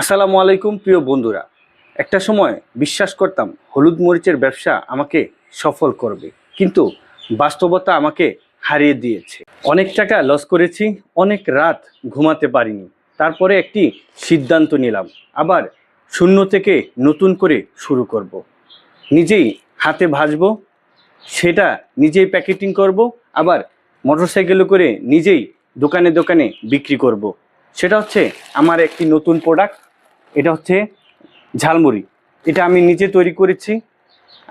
আসসালামু আলাইকুম প্রিয় বন্ধুরা। একটা সময় বিশ্বাস করতাম হলুদ মরিচের ব্যবসা আমাকে সফল করবে, কিন্তু বাস্তবতা আমাকে হারিয়ে দিয়েছে। অনেক টাকা লস করেছি, অনেক রাত ঘুমাতে পারিনি। তারপরে একটি সিদ্ধান্ত নিলাম, আবার শূন্য থেকে নতুন করে শুরু করব। নিজেই হাতে ভাজবো, সেটা নিজেই প্যাকেটিং করব, আবার মোটরসাইকেলে করে নিজেই দোকানে দোকানে বিক্রি করব। সেটা হচ্ছে আমার একটি নতুন প্রোডাক্ট। এটা হচ্ছে ঝালমুড়ি। এটা আমি নিজে তৈরি করেছি,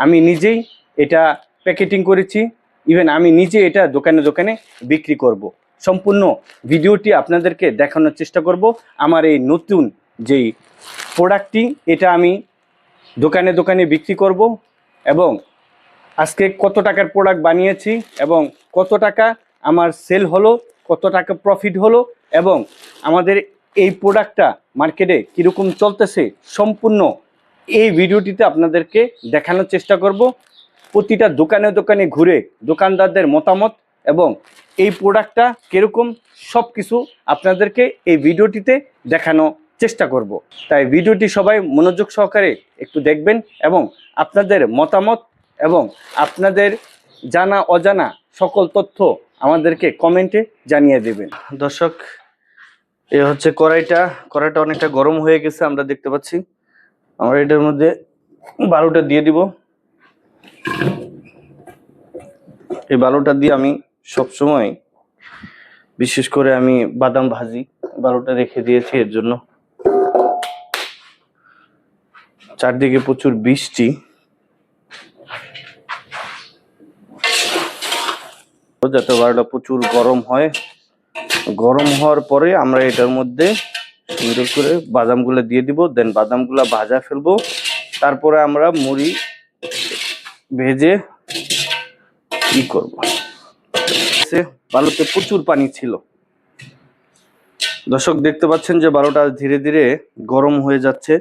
আমি নিজেই এটা প্যাকেটিং করেছি, ইভেন আমি নিজে এটা দোকানে দোকানে বিক্রি করব। সম্পূর্ণ ভিডিওটি আপনাদেরকে দেখানোর চেষ্টা করব। আমার এই নতুন যেই প্রোডাক্টটি, এটা আমি দোকানে দোকানে বিক্রি করব, এবং আজকে কত টাকার প্রোডাক্ট বানিয়েছি এবং কত টাকা আমার সেল হলো, কত টাকা প্রফিট হলো, এবং আমাদের এই প্রোডাক্টটা মার্কেটে কীরকম চলতেছে, সম্পূর্ণ এই ভিডিওটিতে আপনাদেরকে দেখানোর চেষ্টা করব। প্রতিটা দোকানে দোকানে ঘুরে দোকানদারদের মতামত এবং এই প্রোডাক্টটা কীরকম, সব কিছু আপনাদেরকে এই ভিডিওটিতে দেখানোর চেষ্টা করব। তাই ভিডিওটি সবাই মনোযোগ সহকারে একটু দেখবেন এবং আপনাদের মতামত এবং আপনাদের জানা অজানা সকল তথ্য আমাদেরকে কমেন্টে জানিয়ে দেবেন। দর্শক, এ হচ্ছে কড়াইটা অনেকটা গরম হয়ে গেছে, আমরা দেখতে পাচ্ছি। আমরা এটার মধ্যে বালুটা দিয়ে দিব। এই বালুটা দিয়ে আমি সবসময়, বিশেষ করে আমি বাদাম ভাজি, বালুটা রেখে দিয়েছি এর জন্য। চারদিকে প্রচুর বৃষ্টি, যাতে বালুটা প্রচুর গরম হয়। গরম হওয়ার পরে আমরা এটার মধ্যে সুন্দর করে বাদামগুলো দিয়ে দিব, দেন বাদামগুলো ভাজা ফেলবো। তারপরে আমরা মুড়ি ভেজে কি করব। বালুতে প্রচুর পানি ছিল। দর্শক, দেখতে পাচ্ছেন যে বালুটা ধীরে ধীরে গরম হয়ে যাচ্ছে।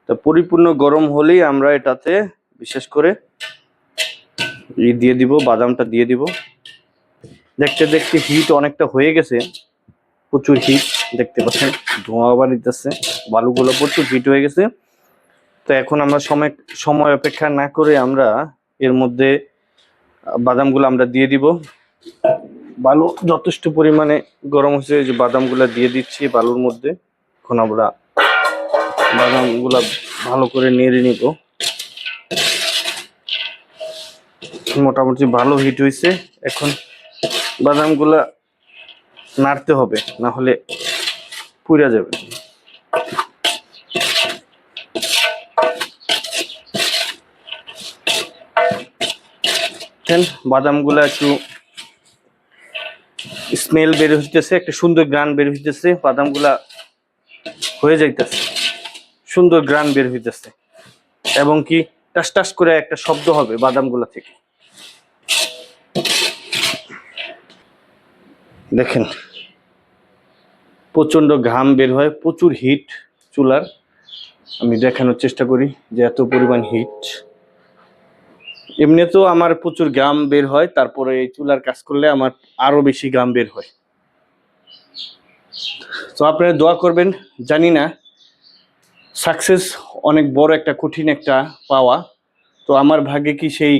তো পরিপূর্ণ গরম হলেই আমরা এটাতে বিশেষ করে দিয়ে দিব, বাদামটা দিয়ে দিব। দেখতে দেখতে হিট অনেকটা হয়ে গেছে, প্রচুর হিট দেখতে পাচ্ছেন, ধোঁয়া বাড়িতেছে, বালুগুলো প্রচুর হিট হয়ে গেছে। তো এখন আমরা সময় অপেক্ষা না করে আমরা এর মধ্যে বাদামগুলো আমরা দিয়ে দিব। বালু যথেষ্ট পরিমাণে গরম হয়েছে, যে বাদামগুলো দিয়ে দিচ্ছি বালুর মধ্যে। এখন আমরা বাদামগুলো ভালো করে নেড়ে নিব। মোটামুটি ভালো হিট হয়েছে। এখন বাদামগুলা নাড়তে হবে, না হলে পুড়ে যাবে। বাদামগুলা একটু স্মেল বের হইতেছে, একটা সুন্দর গ্রান বের হইতেছে, বাদামগুলা হয়ে যাইতেছে, সুন্দর গ্রান বের হইতেছে, এবং কি টাস টাস করে একটা শব্দ হবে বাদামগুলা থেকে। দেখেন, প্রচন্ড ঘাম বের হয়, প্রচুর হিট চুলার। আমি দেখানোর চেষ্টা করি যে এত পরিমাণ হিট। এমনিতেও আমার প্রচুর ঘাম বের হয়, তারপরে এই চুলার কাজ করলে আমার আরো বেশি ঘাম বের হয়। তো আপনারা দোয়া করবেন। জানি না, সাকসেস অনেক বড় একটা কঠিন একটা পাওয়া। তো আমার ভাগ্যে কি সেই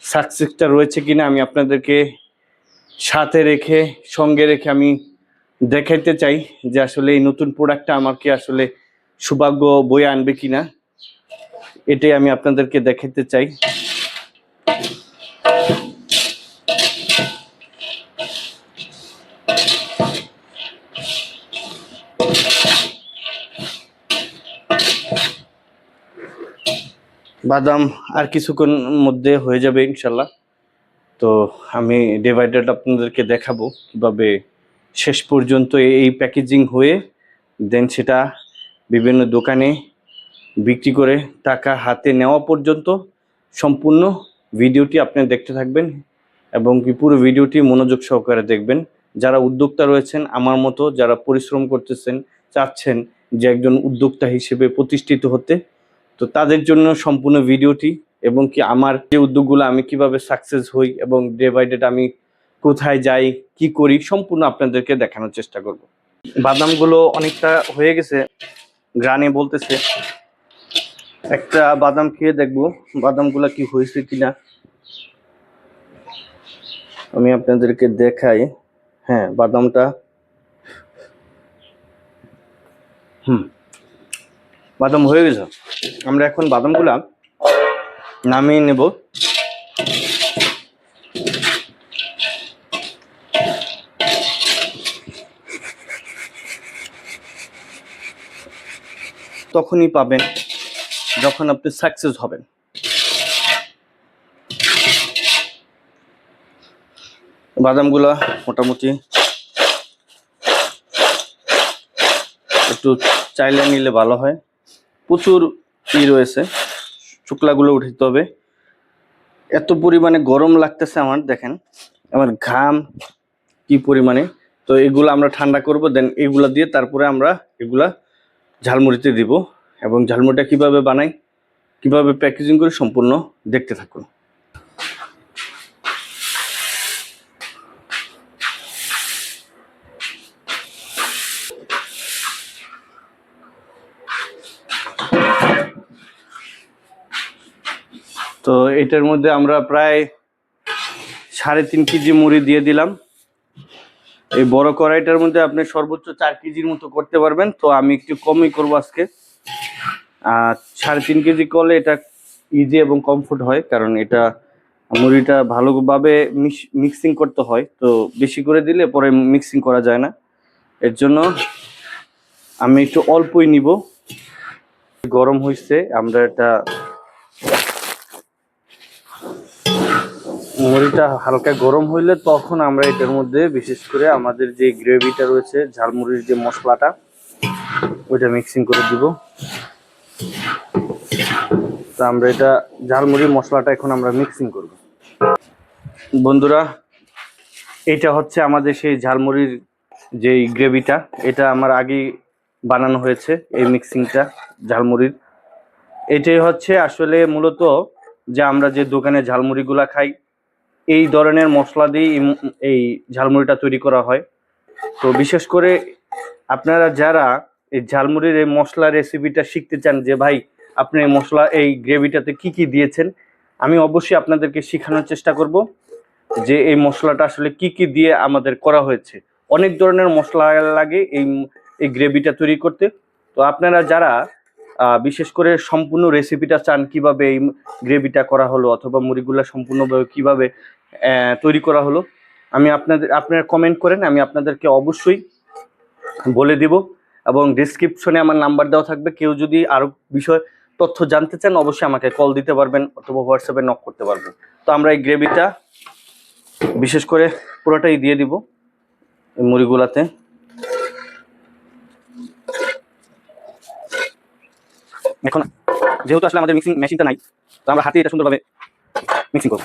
সাকসেসটা রয়েছে কিনা, আমি আপনাদেরকে সাথে রেখে, সঙ্গে রেখে আমি দেখাইতে চাই যে আসলে এই নতুন প্রোডাক্টটা আমাকে আসলে সৌভাগ্য বয়ে আনবে কিনা। এটাই আমি আপনাদেরকে দেখাইতে চাই। বাদাম আর কিছুক্ষণ মধ্যে হয়ে যাবে ইনশাল্লাহ। তো আমি ডে বাই ডে আপনাদেরকে দেখাবো কিভাবে শেষ পর্যন্ত এই প্যাকেজিং হয়ে দেন সেটা বিভিন্ন দোকানে বিক্রি করে টাকা হাতে নেওয়া পর্যন্ত সম্পূর্ণ ভিডিওটি আপনি দেখতে থাকবেন, এবং কি পুরো ভিডিওটি মনোযোগ সহকারে দেখবেন। যারা উদ্যোক্তা রয়েছেন আমার মতো, যারা পরিশ্রম করতেছেন, চাচ্ছেন যে একজন উদ্যোক্তা হিসেবে প্রতিষ্ঠিত হতে, তো তাদের জন্য সম্পূর্ণ ভিডিওটি, এবং কি আমার যে উদ্যোগগুলো আমি কিভাবে সাকসেস হই এবং ডে বাই ডে আমি কোথায় যাই, কি করি, সম্পূর্ণ আপনাদেরকে দেখানোর চেষ্টা করব। বাদামগুলো অনেকটা হয়ে গেছে, গ্রানে বলতেছে। একটা বাদাম খেয়ে দেখবো বাদামগুলা কি হয়েছে কিনা। আমি আপনাদেরকে দেখাই। হ্যাঁ, বাদামটা বাদাম হয়ে গেছে। আমরা এখন বাদামগুলা নামিয়ে নেব। তখনই পাবেন যখন আপনি সাকসেস হবেন। বাদামগুলা মোটামুটি একটু চাইলে নিলে ভালো হয়। প্রচুর রয়েছে, শুকলাগুলো উঠাতে হবে। এত পরিমাণে গরম লাগতেছে আমার, দেখেন আমার ঘাম কি পরিমাণে। তো এগুলো আমরা ঠান্ডা করব, দেন এগুলা দিয়ে তারপরে আমরা এগুলা ঝালমুড়িতে দিব। এবং ঝালমুড়িটা কিভাবে বানাই, কিভাবে প্যাকেজিং করে সম্পূর্ণ দেখতে থাকুন। তো এটার মধ্যে আমরা প্রায় 3.5 কেজি মুড়ি দিয়ে দিলাম। এই বড় কড়াইটার মধ্যে আপনি সর্বোচ্চ 4 কেজির মতো করতে পারবেন। তো আমি একটু কমই করবো আজকে। 3.5 কেজি করলে এটা ইজি এবং কমফোর্ট হয়, কারণ এটা মুড়িটা ভালোভাবে মিক্সিং করতে হয়। তো বেশি করে দিলে পরে মিক্সিং করা যায় না, এর জন্য আমি একটু অল্পই নিব। গরম হয়েছে, আমরা এটা মুড়িটা হালকা গরম হইলে তখন আমরা এটার মধ্যে বিশেষ করে আমাদের যে গ্রেভিটা রয়েছে, ঝালমুড়ির যে মশলাটা, ওইটা মিক্সিং করে দিব। তো আমরা এটা ঝালমুড়ির মশলাটা এখন আমরা মিক্সিং করব। বন্ধুরা, এটা হচ্ছে আমাদের সেই ঝালমুড়ির যে গ্রেভিটা, এটা আমার আগেই বানানো হয়েছে। এই মিক্সিংটা ঝালমুড়ির এটাই হচ্ছে আসলে মূলত যে আমরা যে দোকানে ঝালমুড়িগুলা খাই, এই ধরনের মশলা দিয়ে এই ঝালমুড়িটা তৈরি করা হয়। তো বিশেষ করে আপনারা যারা এই ঝালমুড়ির এই মশলা রেসিপিটা শিখতে চান, যে ভাই আপনি এই মশলা এই গ্রেভিটাতে কি কি দিয়েছেন, আমি অবশ্যই আপনাদেরকে শেখানোর চেষ্টা করব যে এই মশলাটা আসলে কি কি দিয়ে আমাদের করা হয়েছে। অনেক ধরনের মশলা লাগে এই গ্রেভিটা তৈরি করতে। তো আপনারা যারা বিশেষ করে সম্পূর্ণ রেসিপিটা চান, কিভাবে এই গ্রেভিটা করা হলো অথবা মুড়িগুলা সম্পূর্ণভাবে কিভাবে তৈরি করা হলো, আপনারা কমেন্ট করেন, আমি আপনাদেরকে অবশ্যই বলে দিব। এবং ডেসক্রিপশনে আমার নাম্বার দেওয়া থাকবে। কেউ যদি আরো তথ্য জানতে চান অবশ্যই আমাকে কল দিতে পারবেন অথবা হোয়াটসঅ্যাপে নক করতে পারবেন। তো আমরা এই গ্রেভিটা বিশেষ করে পুরোটাই দিয়ে দিব এই মুড়িগুলাতে। এখন যেহেতু আসলে আমাদের মিক্সিং মেশিনটা নাই, তো আমরা হাতে এটা সুন্দরভাবে মিক্সিং করব।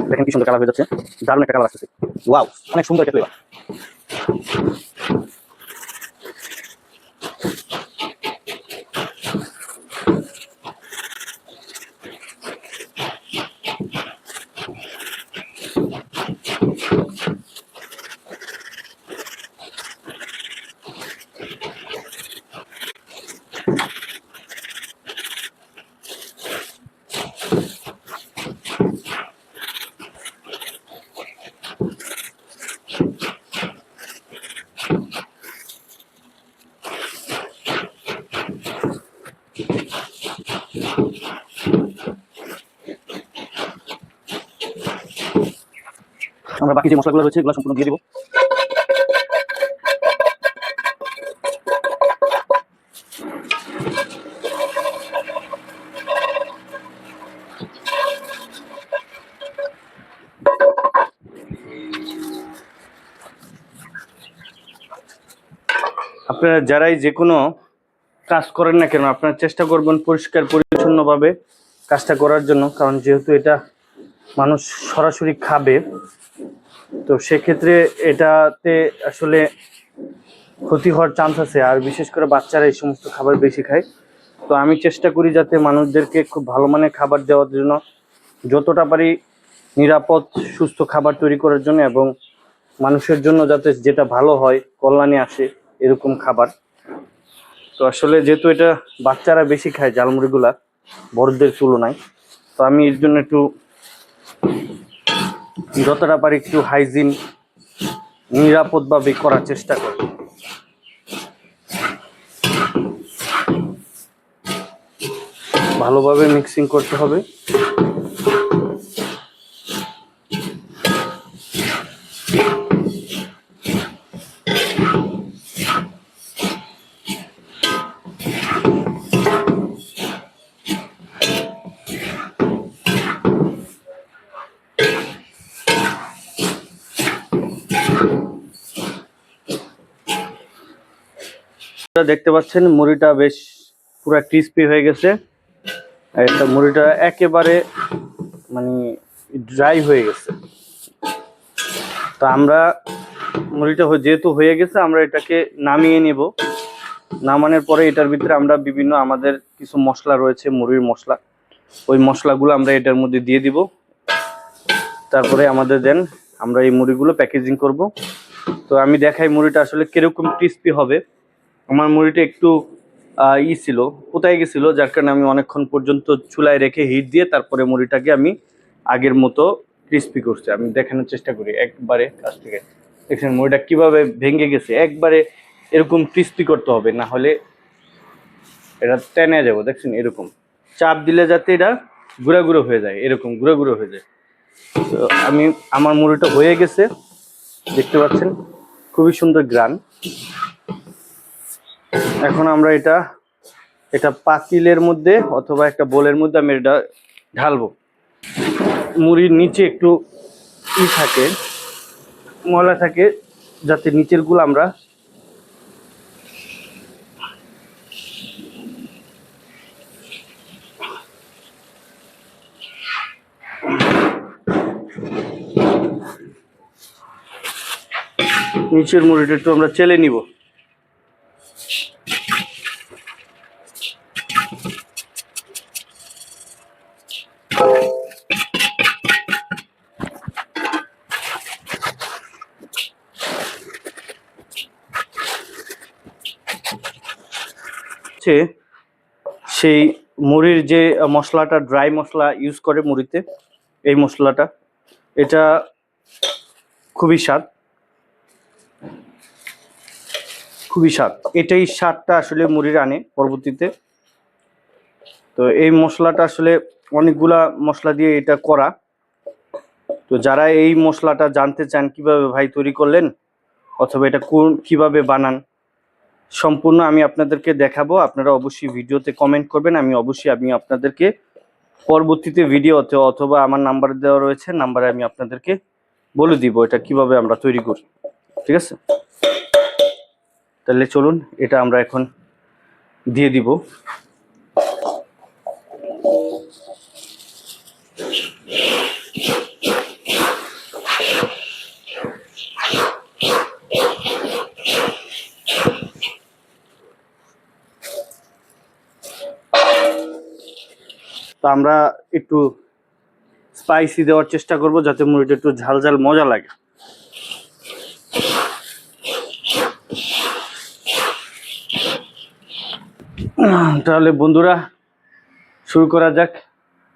দেখেন কি সুন্দর কালার হয়ে যাচ্ছে, দারুণ একটা কালার আসছে। ওয়াও, অনেক সুন্দর একটা ফ্লেভার। আমরা বাকি যে মশলাগুলো রয়েছে এগুলো সম্পূর্ণ দিয়ে দিব। আপনারা যারাই যে কোনো কাজ করেন না কেন, আপনারা চেষ্টা করবেন পরিষ্কার পরিচ্ছন্নভাবে কাজটা করার জন্য, কারণ যেহেতু এটা মানুষ সরাসরি খাবে, তো সেক্ষেত্রে এটাতে আসলে ক্ষতি হওয়ার চান্স আছে। আর বিশেষ করে বাচ্চারা এই সমস্ত খাবার বেশি খায়। তো আমি চেষ্টা করি যাতে মানুষদেরকে খুব ভালো মানের খাবার দেওয়ার জন্য, যতটা পারি নিরাপদ সুস্থ খাবার তৈরি করার জন্য। এবং মানুষের জন্য যাতে যেটা ভালো হয়, কল্যাণে আসে এরকম খাবার। তো আসলে যেহেতু এটা বাচ্চারা বেশি খায় ঝালমুড়িগুলা বড়দের তুলনায়, তো আমি এর জন্য একটু যতটা পারি একটু হাইজিন নিরাপদভাবে করার চেষ্টা করি। ভালোভাবে মিক্সিং করতে হবে। দেখতে পাচ্ছেন মুড়িটা বেশ পুরো ক্রিস্পি হয়ে গেছে। এটা মুড়িটা একেবারে মানে ড্রাই হয়ে গেছে। তো আমরা মুড়িটা যেহেতু হয়ে গেছে, আমরা এটাকে নামিয়ে নেব। নামানোর পরে এটার ভিতরে আমরা বিভিন্ন আমাদের কিছু মশলা রয়েছে, মুড়ির মশলা, ওই মশলাগুলো আমরা এটার মধ্যে দিয়ে দিব। তারপরে আমাদের আমরা এই মুড়িগুলো প্যাকেজিং করব। তো আমি দেখাই মুড়িটা আসলে কিরকম ক্রিস্পি হবে। আমার মুড়িটা একটু ছিল, কোথায় গেছিল, যার কারণে আমি অনেকক্ষণ পর্যন্ত চুলায় রেখে হিট দিয়ে তারপরে মুড়িটাকে আমি আগের মতো ক্রিস্পি করছি। আমি দেখানোর চেষ্টা করি একবারে কাছ থেকে। দেখছেন মুড়িটা কিভাবে ভেঙে গেছে। একবারে এরকম ক্রিস্পি করতে হবে, না হলে এটা টেনে যাবো। দেখছেন এরকম চাপ দিলে যাতে এটা গুঁড়া গুঁড়ো হয়ে যায়, এরকম গুঁড়ো গুঁড়ো হয়ে যায়। তো আমার মুড়িটা হয়ে গেছে, দেখতে পাচ্ছেন খুবই সুন্দর গ্রান। এখন আমরা এটা পাতিলের মধ্যে অথবা একটা বোলের মধ্যে আমি এটা ঢালবো। মুড়ির নিচে একটু থাকে, ময়লা থাকে, যাতে নিচের গুলো আমরা নিচের মুড়িটা একটু আমরা চেলে নিব। সেই মুড়ির যে মশলাটা, ড্রাই মশলা ইউজ করে মুড়িতে, এই মশলাটা এটা খুবই স্বাদ, খুবই স্বাদ। এটাই স্বাদটা আসলে মুড়ির আনে পরবর্তীতে। তো এই মশলাটা আসলে অনেকগুলা মশলা দিয়ে এটা করা। তো যারা এই মশলাটা জানতে চান কিভাবে ভাই তৈরি করলেন অথবা এটা কিভাবে বানান, সম্পূর্ণ আমি আপনাদেরকে দেখাবো। আপনারা অবশ্যই ভিডিওতে কমেন্ট করবেন, আমি আপনাদেরকে পরবর্তীতে ভিডিওতে অথবা আমার নাম্বার দেওয়া রয়েছে, নাম্বারে আমি আপনাদেরকে বলে দিব এটা কিভাবে আমরা তৈরি করি। ঠিক আছে, তাহলে চলুন এটা আমরা এখন দিয়ে দিব। তো আমরা একটু স্পাইসি দেওয়ার চেষ্টা করব যাতে মুড়িটা একটু ঝাল ঝাল মজা লাগে। তাহলে বন্ধুরা শুরু করা যাক।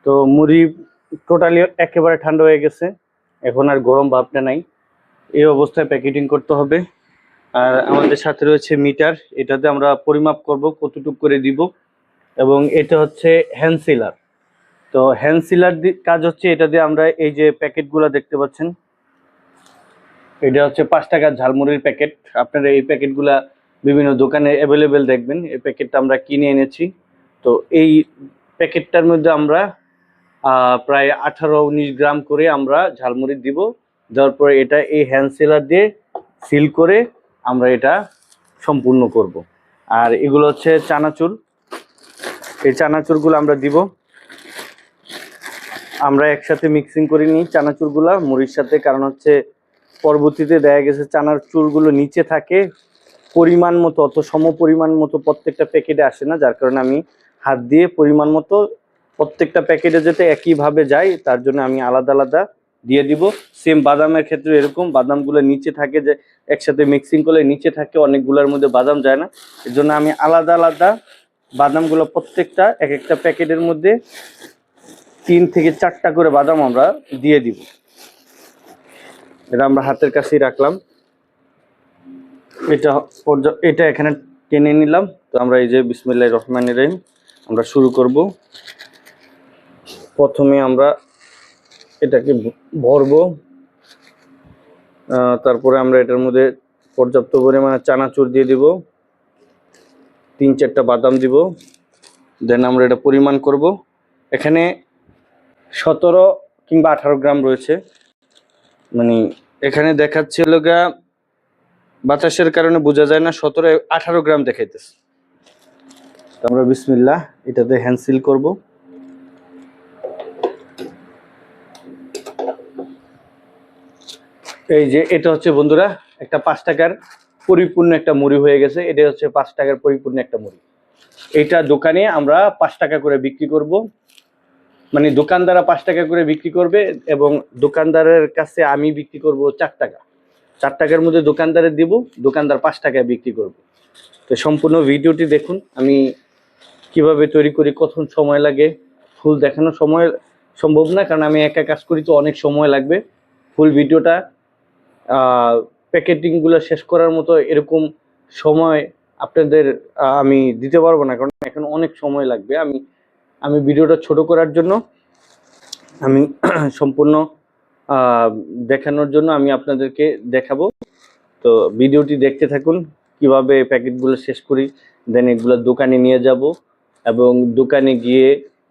তো মুড়ি টোটালি একেবারে ঠান্ডা হয়ে গেছে, এখন আর গরম ভাবটা নাই। এই অবস্থায় প্যাকেটিং করতে হবে। আর আমাদের সাথে রয়েছে মিটার, এটাতে আমরা পরিমাপ করব কতটুকু করে দিব। এবং এটা হচ্ছে হ্যান্ড সিলার। তো হ্যান্ড সিলার কাজ হচ্ছে এটা দিয়ে আমরা এই যে প্যাকেটগুলো দেখতে পাচ্ছেন, এটা হচ্ছে 5 টাকার ঝালমুড়ির প্যাকেট। আপনারা এই প্যাকেটগুলা বিভিন্ন দোকানে অ্যাভেলেবেল দেখবেন। এই প্যাকেটটা আমরা কিনে এনেছি। তো এই প্যাকেটটার মধ্যে আমরা প্রায় 18-19 গ্রাম করে আমরা ঝালমুড়ি দিব। দেওয়ার পরে এটা এই হ্যান্ড সিলার দিয়ে সিল করে আমরা এটা সম্পূর্ণ করব। আর এগুলো হচ্ছে চানাচুর, এই চানাচুরগুলো আমরা দিব। আমরা একসাথে মিক্সিং করে নিই চানাচুরগুলা মুড়ির সাথে, কারণ হচ্ছে পরবর্তীতে দেখা গেছে চানাচুরগুলো নিচে থাকে পরিমাণ মতো, অত সম পরিমাণ মতো প্রত্যেকটা প্যাকেটে আসে না, যার কারণে আমি হাত দিয়ে পরিমাণ মতো প্রত্যেকটা প্যাকেটে যাতে একইভাবে যায় তার জন্য আমি আলাদা আলাদা দিয়ে দিব। সেম বাদামের ক্ষেত্রে এরকম, বাদামগুলো নিচে থাকে, যে একসাথে মিক্সিং করলে নিচে থাকে, অনেকগুলোর মধ্যে বাদাম যায় না। এর জন্য আমি আলাদা আলাদা বাদামগুলো প্রত্যেকটা এক একটা প্যাকেটের মধ্যে 3 থেকে 4টা করে বাদাম আমরা দিয়ে দিব। এটা আমরা হাতের কাছেই রাখলাম। এটা এখানে টেনে নিলাম। তো আমরা এই যে বিসমিল্লাহির রহমানির রহিম আমরা শুরু করব। প্রথমে আমরা এটাকে ভরবো, তারপরে আমরা এটার মধ্যে পর্যাপ্ত পরিমাণে চানাচুর দিয়ে দিব, 3-4টা বাদাম দিব, দেন আমরা এটা পরিমাণ করব। এখানে 17 কিংবা 18 গ্রাম রয়েছে, মানে এখানে দেখাচ্ছে লগা বাতাসের কারণে বোঝা যায় না, 17-18 গ্রাম দেখাইতেছে। আমরা বিসমিল্লাহ এটাতে হ্যান্ড সিল করব। এই যে এটা হচ্ছে বন্ধুরা একটা 5 টাকার পরিপূর্ণ একটা মুড়ি হয়ে গেছে। এটা হচ্ছে 5 টাকার পরিপূর্ণ একটা মুড়ি। এটা দোকানে আমরা 5 টাকা করে বিক্রি করব, মানে দোকানদাররা 5 টাকা করে বিক্রি করবে এবং দোকানদারের কাছে আমি বিক্রি করব 4 টাকা। 4 টাকার মধ্যে দোকানদারে দিব, দোকানদার 5 টাকায় বিক্রি করবে। তো সম্পূর্ণ ভিডিওটি দেখুন আমি কিভাবে তৈরি করি, কতক্ষণ সময় লাগে। ফুল দেখানো সময় সম্ভব না, কারণ আমি একা কাজ করি, তো অনেক সময় লাগবে। ফুল ভিডিওটা প্যাকেটিংগুলো শেষ করার মতো এরকম সময় আপনাদের আমি দিতে পারবো না, কারণ এখন অনেক সময় লাগবে। আমি ভিডিওটা ছোট করার জন্য আমি সম্পূর্ণ দেখানোর জন্য আমি আপনাদেরকে দেখাবো। তো ভিডিওটি দেখতে থাকুন কিভাবে প্যাকেটগুলো শেষ করি, দেন এগুলো দোকানে নিয়ে যাব এবং দোকানে গিয়ে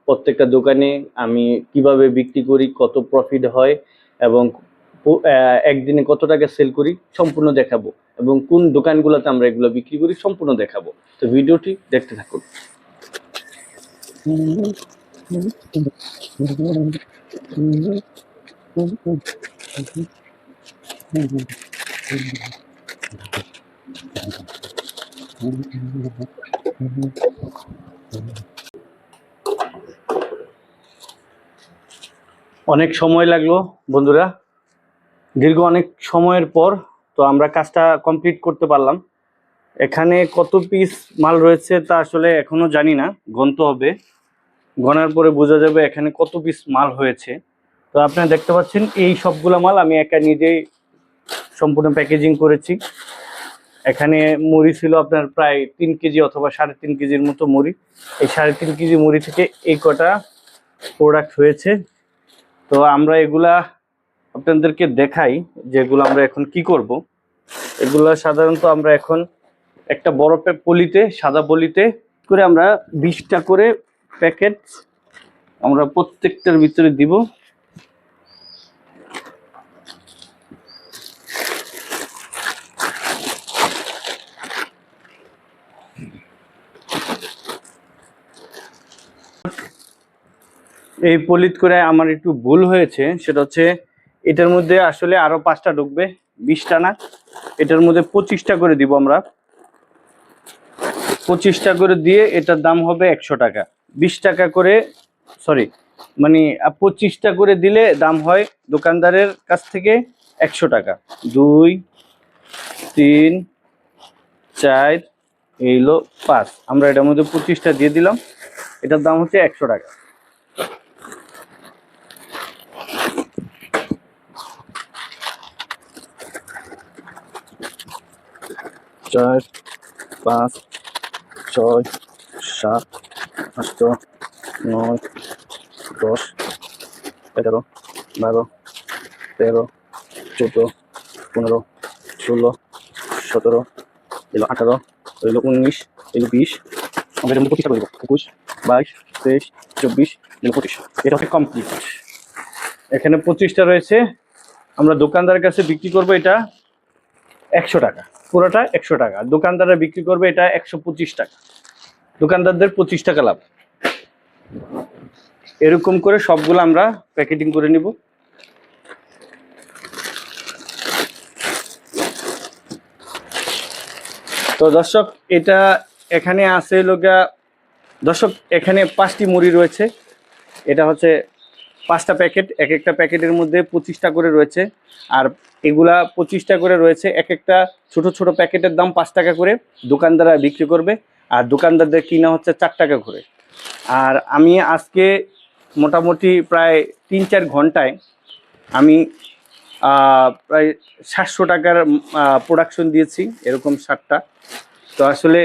প্রত্যেকটা দোকানে আমি কিভাবে বিক্রি করি, কত প্রফিট হয় এবং একদিনে কত টাকা সেল করি সম্পূর্ণ দেখাবো, এবং কোন দোকানগুলোতে আমরা এগুলো বিক্রি করি সম্পূর্ণ দেখাবো। তো ভিডিওটি দেখতে থাকুন। অনেক সময় লাগলো বন্ধুরা, দীর্ঘ অনেক সময়ের পর তো আমরা কাজটা কমপ্লিট করতে পারলাম। এখানে কত পিস মাল রয়েছে তা আসলে এখনো জানি না, গণতে হবে, গণার পরে বোঝা যাবে এখানে কত পিস মাল হয়েছে। তো আপনারা দেখতে পাচ্ছেন এই সবগুলা মাল আমি একা নিজেই সম্পূর্ণ প্যাকেজিং করেছি। এখানে মুড়ি ছিল আপনার প্রায় 3 কেজি অথবা 3.5 কেজির মতো মুড়ি। এই 3.5 কেজি মুড়ি থেকে এই কটা প্রোডাক্ট হয়েছে। তো আমরা এগুলা আপনাদেরকে দেখাই যে এগুলো আমরা এখন কি করব। এগুলা সাধারণত আমরা এখন একটা বড় পলিতে, সাদা পলিতে করে আমরা 20টা করে প্যাকেট আমরা প্রত্যেকটার ভিতরে দিব। এই পলিত করে আমার একটু ভুল হয়েছে, সেটা হচ্ছে এটার মধ্যে আসলে আরো 5টা ঢুকবে, 20টা না, এটার মধ্যে 25টা করে দিব আমরা। 25টা করে দিয়ে এটার দাম হবে 100 টাকা। 20 টাকা করে, সরি, মানে 25টা করে দিলে দাম হয় দোকানদারের কাছ থেকে 100 টাকা। 2, 3, 4, এইলো 5, আমরা এটার মধ্যে 25টা দিয়ে দিলাম। এটার দাম হচ্ছে 100 টাকা। 4, 5, 6, 7, 8, 9, 10, 11, 12, 13, 14, 15, 16, 17, 18, 19, 20, আমরা এর মধ্যে 25টা করে দেবো। 21, 22, 23, 24, 25, এটা হচ্ছে কমপ্লিট। এখানে 25টা রয়েছে। আমরা দোকানদারের কাছে বিক্রি করবো এটা 100 টাকা, পুরোটা 100 টাকা। দোকানদাররা বিক্রি করবে এটা 125 টাকা, দোকানদারদের 25 টাকা লাভ। এরকম করে সবগুলো আমরা প্যাকেটিং করে নিব। তো দর্শক, এটা এখানে আছে লোকা, দর্শক এখানে 5টি মুড়ি রয়েছে। এটা হচ্ছে 5টা প্যাকেট, এক একটা প্যাকেটের মধ্যে 25টা করে রয়েছে। আর এগুলা 25টা করে রয়েছে, এক একটা ছোট ছোট প্যাকেটের দাম 5 টাকা করে দোকানদাররা বিক্রি করবে, আর দোকানদারদের কিনা হচ্ছে 4 টাকা করে। আর আমি আজকে মোটামুটি প্রায় 3-4 ঘন্টায় আমি প্রায় 700 টাকার প্রোডাকশন দিয়েছি, এরকম 7টা। তো আসলে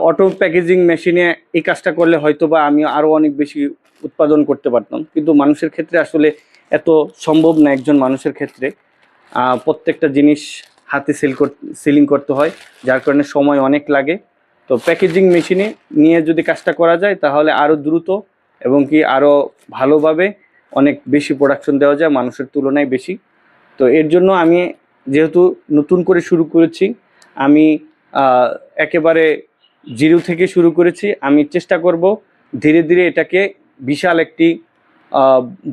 অটো প্যাকেজিং মেশিনে এই কাজটা করলে হয়তো বা আমি আরও অনেক বেশি উৎপাদন করতে পারতাম, কিন্তু মানুষের ক্ষেত্রে আসলে এত সম্ভব না। একজন মানুষের ক্ষেত্রে প্রত্যেকটা জিনিস হাতে সিলিং করতে হয়, যার কারণে সময় অনেক লাগে। তো প্যাকেজিং মেশিনে নিয়ে যদি কাজটা করা যায় তাহলে আরও দ্রুত এবং কি আরও ভালোভাবে অনেক বেশি প্রোডাকশন দেওয়া যায়, মানুষের তুলনায় বেশি। তো এর জন্য আমি যেহেতু নতুন করে শুরু করেছি, আমি একেবারে জিরো থেকে শুরু করেছি। আমি চেষ্টা করব ধীরে ধীরে এটাকে বিশাল একটি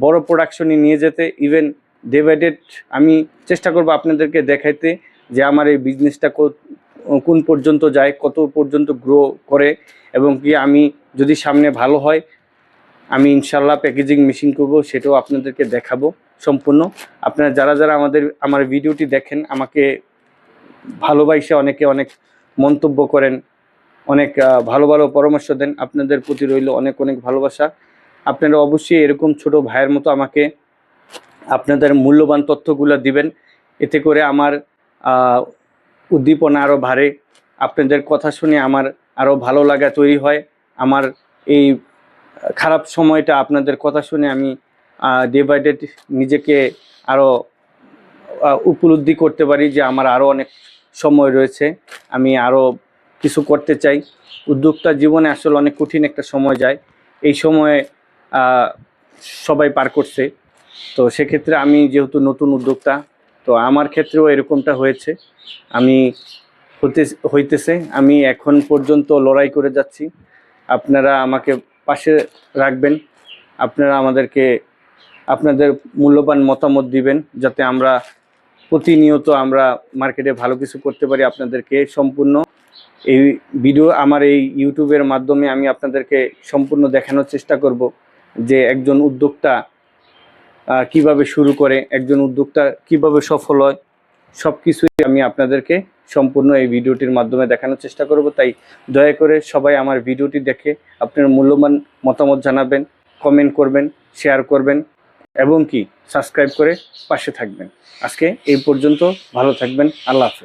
বড় প্রোডাকশনে নিয়ে যেতে। ইভেন ডে বাই ডে আমি চেষ্টা করব আপনাদেরকে দেখাইতে যে আমার এই বিজনেসটা কোন পর্যন্ত যায়, কত পর্যন্ত গ্রো করে, এবং কি আমি যদি সামনে ভালো হয় আমি ইনশাল্লাহ প্যাকেজিং মেশিন করব, সেটাও আপনাদেরকে দেখাবো সম্পূর্ণ। আপনারা যারা যারা আমার ভিডিওটি দেখেন, আমাকে ভালোবাসে অনেকে অনেক মন্তব্য করেন, অনেক ভালো ভালো পরামর্শ দেন, আপনাদের প্রতি রইল অনেক অনেক ভালোবাসা। আপনারা অবশ্যই এরকম ছোট ভাইয়ের মতো আমাকে আপনাদের মূল্যবান তথ্যগুলো দিবেন, এতে করে আমার উদ্দীপনা আরও বাড়ে। আপনাদের কথা শুনে আমার আরও ভালো লাগা তৈরি হয়। আমার এই খারাপ সময়টা আপনাদের কথা শুনে আমি ডে বাই ডে নিজেকে আরও উপলব্ধি করতে পারি যে আমার আরও অনেক সময় রয়েছে, আমি আরও কিছু করতে চাই। উদ্যোক্তা জীবনে আসলে অনেক কঠিন একটা সময় যায়, এই সময়ে সবাই পার করছে। তো সেক্ষেত্রে আমি যেহেতু নতুন উদ্যোক্তা, তো আমার ক্ষেত্রেও এরকমটা হয়েছে, আমি হইতেছে। আমি এখন পর্যন্ত লড়াই করে যাচ্ছি। আপনারা আমাকে পাশে রাখবেন, আপনারা আমাদেরকে আপনাদের মূল্যবান মতামত দিবেন, যাতে আমরা প্রতিনিয়ত আমরা মার্কেটে ভালো কিছু করতে পারি। আপনাদেরকে সম্পূর্ণ এই ভিডিও আমার এই ইউটিউবের মাধ্যমে আমি আপনাদেরকে সম্পূর্ণ দেখানোর চেষ্টা করব যে একজন উদ্যোক্তা কিভাবে শুরু করে, একজন উদ্যোক্তা কিভাবে সফল হয়, সব কিছুই আমি আপনাদেরকে সম্পূর্ণ এই ভিডিওটির মাধ্যমে দেখানোর চেষ্টা করব। তাই দয়া করে সবাই আমার ভিডিওটি দেখে আপনার মূল্যবান মতামত জানাবেন, কমেন্ট করবেন, শেয়ার করবেন এবং কি সাবস্ক্রাইব করে পাশে থাকবেন। আজকে এই পর্যন্ত, ভালো থাকবেন, আল্লাহ হাফেজ।